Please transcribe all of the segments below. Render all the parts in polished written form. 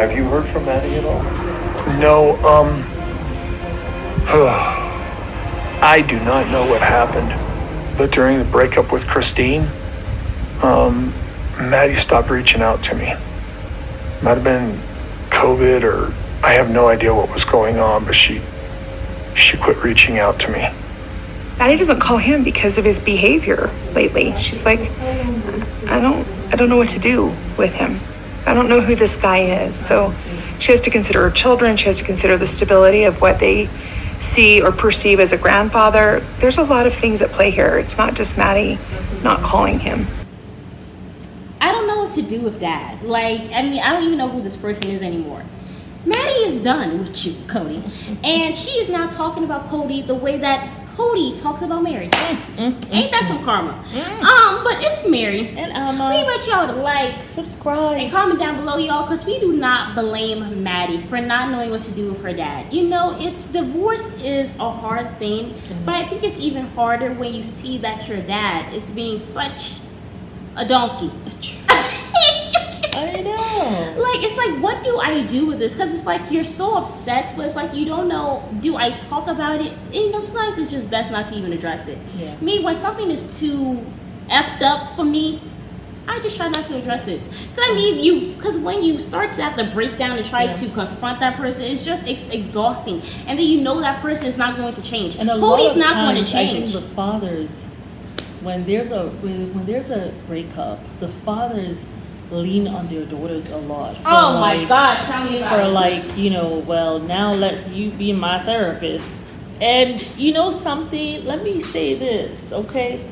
Have you heard from Maddie at all? No, I do not know what happened, but during the breakup with Christine, Maddie stopped reaching out to me. Might have been COVID, or I have no idea what was going on, but she quit reaching out to me. Maddie doesn't call him because of his behavior lately. She's like, I don't know what to do with him. I don't know who this guy is. So she has to consider her children. She has to consider the stability of what they see or perceive as a grandfather. There's a lot of things at play here. It's not just Maddie not calling him. I don't know what to do with that. Like, I mean, I don't even know who this person is anymore. Maddie is done with you, Kody. And she is now talking about Kody the way that Kody talks about Mary. Ain't that some karma? But it's Mary. And we want y'all to like, subscribe, and comment down below, y'all, because we do not blame Maddie for not knowing what to do with her dad. You know, divorce is a hard thing, but I think it's even harder when you see that your dad is being such a donkey. I know. Like, it's like, what do I do with this? Because it's like, you're so upset, but it's like, you don't know, do I talk about it? And, you know, sometimes it's just best not to even address it. Yeah. Me, when something is too effed up for me, I just try not to address it. Because I mean, because when you start to have to break down and try to confront that person, it's exhausting. And then you know that person is not going to change. And Cody's not going to change. I think the fathers, when there's a breakup, the fathers lean on their daughters a lot. Oh my God, tell me about it. For like, you know, well, now let you be my therapist. And you know something, let me say this, okay?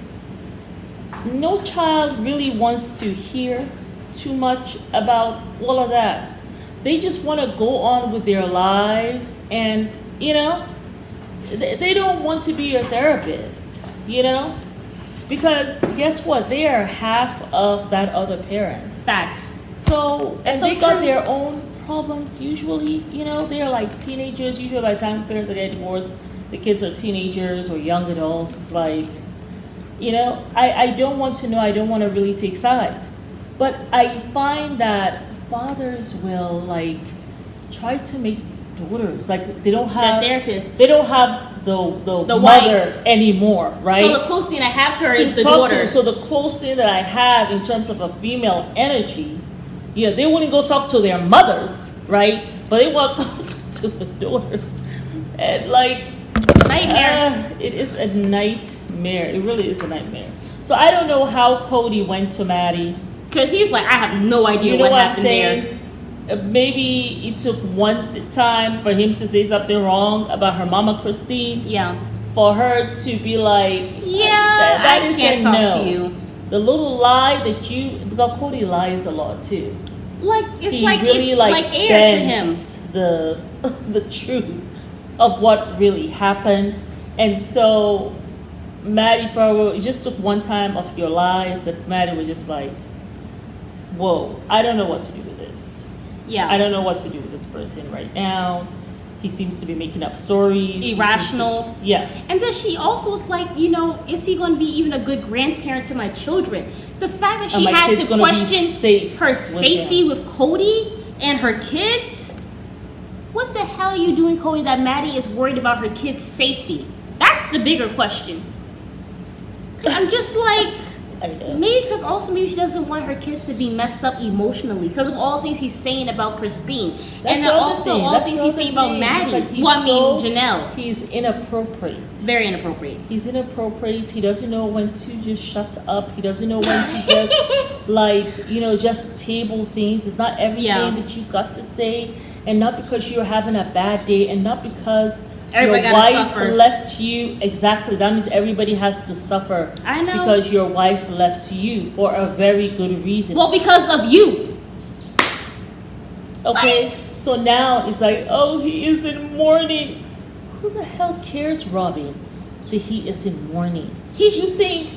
No child really wants to hear too much about all of that. They just want to go on with their lives, and, you know, they don't want to be your therapist, you know? Because guess what? They are half of that other parent. Facts. So, and so they got true. their own problems usually, you know, they're like teenagers. Usually by the time parents are getting divorced, the kids are teenagers or young adults. It's like, you know, I don't want to know, I don't want to really take sides. But I find that fathers will like try to make daughters, like they don't have the therapist. They don't have the mother wife anymore, right? So the closest thing I have to her is the talk daughter. So the close thing that I have in terms of a female energy, yeah, they wouldn't go talk to their mothers, right? But they want to go to the daughters, and like nightmare. It is a nightmare. It really is a nightmare. So I don't know how Kody went to Maddie, because he's like, I have no idea what happened there. Maybe it took one time for him to say something wrong about her mama Christine. Yeah. For her to be like, yeah, that I can't talk to you. The little lie that because Kody lies a lot too. Like it's he like really it's like air to him. The truth of what really happened, and so Maddie probably, it just took one time of your lies that Maddie was just like, whoa, I don't know what to do with this. Yeah. I don't know what to do with this person right now. He seems to be making up stories. Irrational. Yeah. And then she also was like, you know, is he going to be even a good grandparent to my children? The fact that she had to question her safety with Kody and her kids. What the hell are you doing, Kody, that Maddie is worried about her kids' safety? That's the bigger question. I'm just like, maybe because also maybe she doesn't want her kids to be messed up emotionally because of all the things he's saying about Christine. And then also all the things he's saying about Maddie. Janelle. He's inappropriate. Very inappropriate. He's inappropriate. He doesn't know when to just shut up. He doesn't know when to just, like, you know, just table things. It's not everything that you got to say. And not because you're having a bad day, and not because everybody your wife suffer. left you. Exactly. That means everybody has to suffer. I know. Because your wife left you for a very good reason. Well, because of you. Okay. Like, so now it's like, oh, he is in mourning. Who the hell cares, Robin, that he is in mourning? You think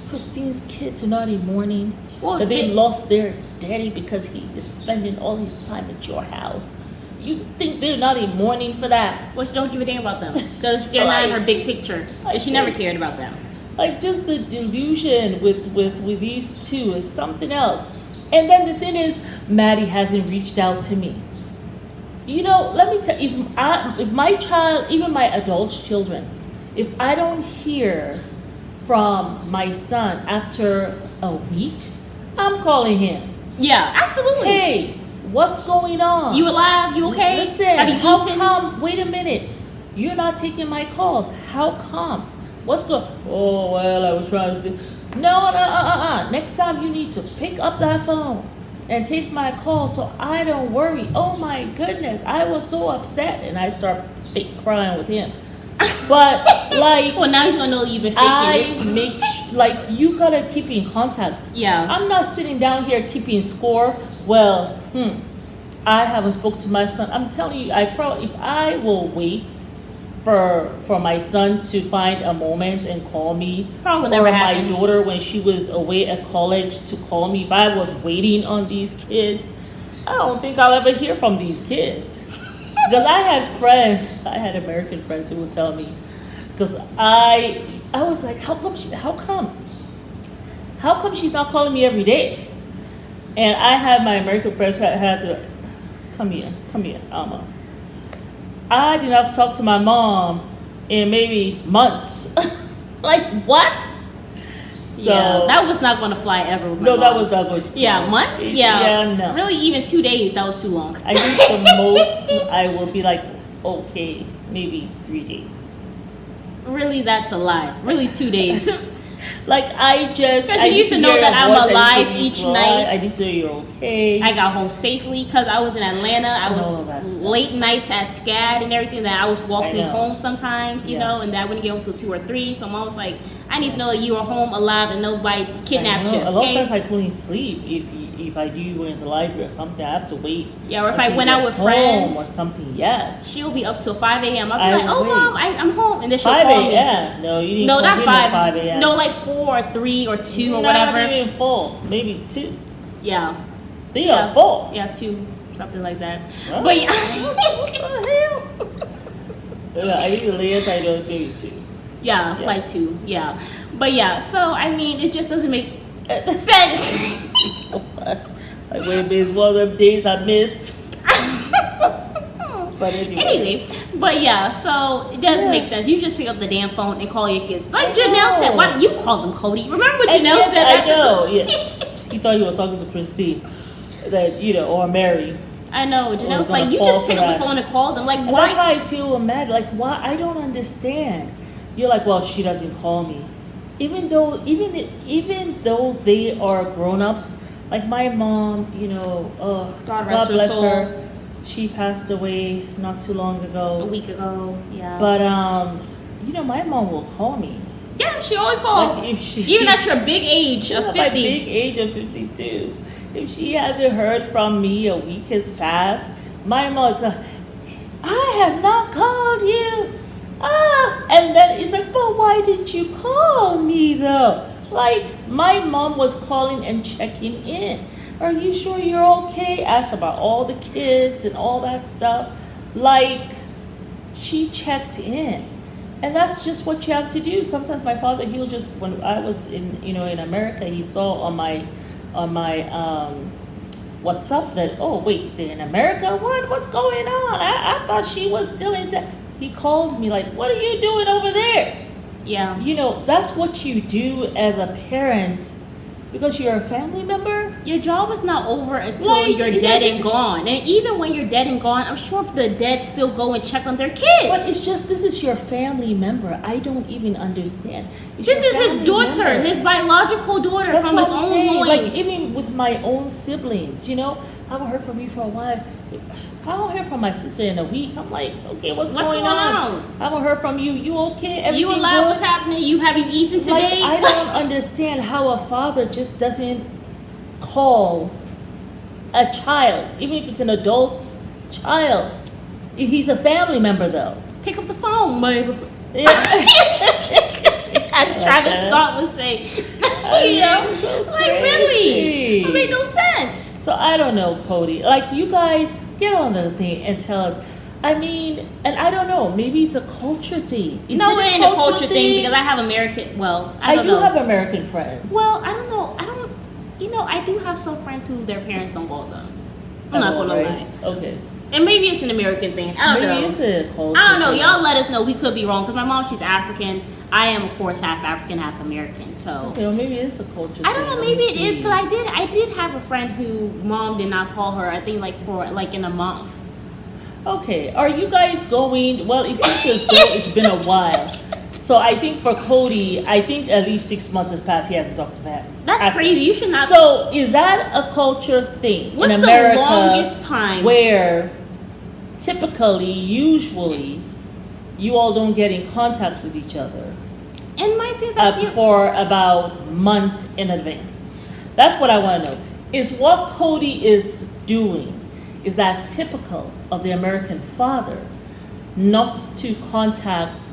Christine's kids are not in mourning? Well, that they lost their daddy because he is spending all his time at your house? You think they're not in mourning for that? Well, she don't give a damn about them because they're not in her big picture. And she never cared about them. Like, just the delusion with these two is something else. And then the thing is, Maddie hasn't reached out to me. let me tell you, if my child, even my adult children, if I don't hear from my son after a week, I'm calling him. Yeah, absolutely. Hey, what's going on? You alive? You okay? Listen, Have you how eaten? come? Wait a minute. You're not taking my calls. How come? What's going? Oh well, I was trying to sleep. No. Next time you need to pick up that phone and take my call so I don't worry. Oh my goodness, I was so upset, and I start fake crying with him. But like, well, now he's gonna know you've been faking it. Like you gotta keep in contact. Yeah. I'm not sitting down here keeping score. Well, I haven't spoke to my son. I'm telling you, if I will wait for my son to find a moment and call me, Probably or never my happened. daughter when she was away at college to call me, if I was waiting on these kids, I don't think I'll ever hear from these kids. Because I had American friends who would tell me, because I was like, how come she's not calling me every day? And I had my American friends who had to, come here, Alma. I did not talk to my mom in maybe months. Like, what? So yeah, that was not going to fly ever with my no, mom. that was not going to fly. Yeah, months? Yeah. No. Really, even 2 days, that was too long. I think the most I will be like, okay, maybe 3 days. Really, that's a lie. Really, 2 days. Like, Because I you used to need know hear that your I'm voice, I alive need to each be quiet, night. I need to know you're okay. I got home safely because I was in Atlanta. I And all of that was stuff. late nights at SCAD and everything. That I was walking I know. home sometimes, you Yeah. know, and that I wouldn't get home until 2 or 3. So mom was like, I need to know that you are home alive and nobody kidnapped you. A lot of Okay? times I couldn't sleep if I knew you were in the library or something. I have to wait. Yeah, or if I until went you out get with home friends. or something. Yes. She'll be up till 5 a.m. I'll be I like, oh, wait. mom, I'm home. And then she'll 5 call me. a.m. No, you didn't No, call not me 5. 5 a.m. No, like 4 or 3 or 2 or Not whatever. even 4, maybe 2. Yeah. 3 Yeah. or 4. Yeah, 2, something like that. Huh? But yeah. Yeah, I think the latest I know maybe 2. Yeah, Yeah. like 2. Yeah. But yeah, so I mean, it just doesn't make sense. Like, wait, it's one of them days I missed. But anyway. But yeah, so it doesn't Yeah. make sense. You just pick up the damn phone and call your kids. Like I Janelle said, know. why don't you call them Kody? Remember what And Janelle yes, said? I know, yeah. He thought he was talking to Christine, that, or Mary. I know. Janelle's gonna like, you fall just for pick up that. the phone and call them. Like, And that's how why? I feel mad. Like, why? I don't understand. You're like, well, she doesn't call me. Even though they are grown-ups, like my mom, God God rest her bless soul. her. She passed away not too long A ago. week ago, yeah. But my mom will call me. yeah, she always calls. Like, if she- Even at your big age of At my 50. big age of 52. If she hasn't heard from me, a week has passed, my mom's going, I have not called you. And then it's like, but why didn't you call me though? Like, my mom was calling and checking in. Are you sure you're okay? Asked about all the kids and all that stuff. Like, she checked in. And that's just what you have to do. Sometimes my father, he'll just, when I was in America, he saw on my WhatsApp that, oh wait, they're in America? What's going on? I thought she was still in town. He called me like, what are you doing over there? Yeah. That's what you do as a parent because you're a family member. Your job is not over until Like, you're it dead doesn't- and gone. And even when you're dead and gone, I'm sure the dead still go and check on their kids. But it's just, this is your family member. I don't even understand. It's This your is his family daughter, member. his biological daughter That's from what his I'm own saying. loins. Like, even with my own siblings, I haven't heard from you for a while. I don't hear from my sister in a week. I'm like, okay, what's going on? I haven't heard from you. You okay? Everything You alive? good? What's happening? Have you eaten today? Like, I don't understand how a father just doesn't call a child, even if it's an adult child. He's a family member, though. Pick up the phone, baby. Yeah. As Travis Scott would say. So Like, crazy. really? It made no sense. So I don't know, Kody. Like, you guys get on the thing and tell us. I mean, and I don't know. Maybe it's a culture thing. No, it ain't a culture thing because I have American. Well, I don't do know. have American friends. Well, I don't know. I do have some friends who their parents don't call them. I'm not gonna lie. Okay. And maybe it's an American thing. I don't know. Maybe it's a culture I don't know. thing. Y'all let us know. We could be wrong because my mom, she's African. I am, of course, half African, half American. So Okay, well, maybe it's a culture I don't know. thing. Maybe Let me it is see. because I did have a friend who mom did not call her. I think like for like in a month. Okay, are you guys going? Well, it seems as though it's been a while. So I think for Kody, I think at least 6 months has passed. He hasn't talked to Matt. That's crazy. You should not. So is that a culture thing What's in the America longest time? where typically, usually, you all don't get in contact with each other And my thing is, I feel for about months in advance? That's what I want to know. Is what Kody is doing, is that typical of the American father not to contact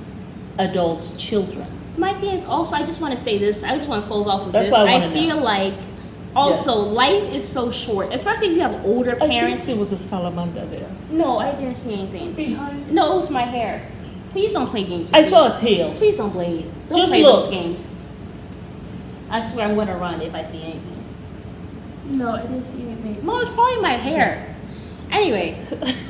adult children? my thing is also. I just want to say this. I just want to close off with That's this. what I I wanna feel know. like also Yes. life is so short, especially if you have older I parents. think there was a salamander there. No, I didn't see anything. Behind. No, it was my hair. Please don't play games with I me. saw a tail. Please don't play. Don't Just play look. those games. I swear I'm gonna run if I see anything. No, I didn't see anything. Mom, it's probably my hair. Anyway,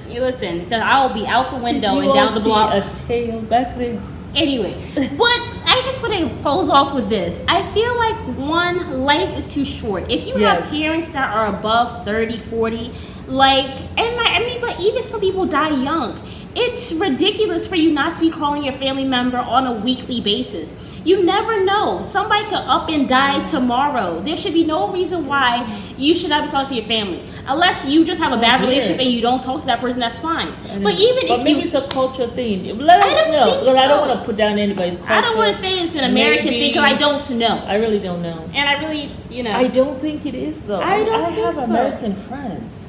you listen, because I'll be out the window You and all down the see block. a tail back there. Anyway, but I just want to close off with this. I feel like one, life is too short. If you have Yes. parents that are above 30, 40, but even some people die young. It's ridiculous for you not to be calling your family member on a weekly basis. You never know. Somebody could up and die tomorrow. There should be no reason why you should not be talking to your family. Unless you just have a bad weird. relationship and you don't talk to that person, that's fine. But even if maybe you... it's a culture thing. Let I us don't know, think because I don't so. want to put down anybody's culture. I don't want to say it's an American thing because I don't know. I really don't know. And I really, I don't think it is though. I don't I have think so. American friends.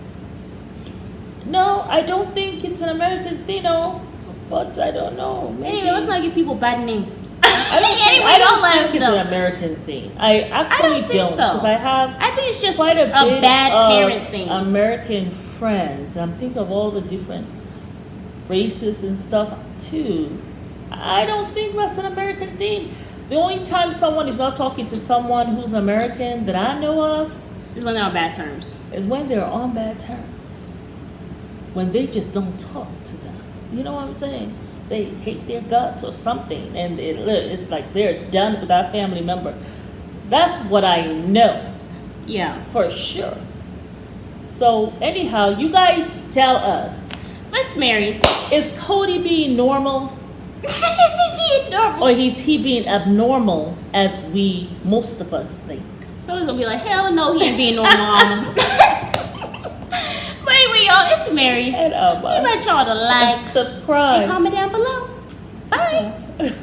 No, I don't think it's an American thing, no. But I don't know. Maybe. Anyway, let's not give people bad name. I don't think, Anyway, I don't y'all let us think it's know. an American thing. I actually don't think so. because I have I think it's just quite a bit bad of parent thing. American friends. I'm thinking of all the different races and stuff too. I don't think that's an American thing. The only time someone is not talking to someone who's American that I know of It's when they're on bad terms. is when they're on bad terms. When they just don't talk to them. You know what I'm saying? They hate their guts or something, and it's like they're done with that family member. That's what I know Yeah. for sure. So anyhow, you guys tell us, Let's marry. is Kody being normal, Is he being normal? or is he being abnormal as most of us think? Someone's gonna be like, hell no, he ain't being normal. But anyway, y'all, it's Mary. And We invite y'all to like subscribe. and comment down below.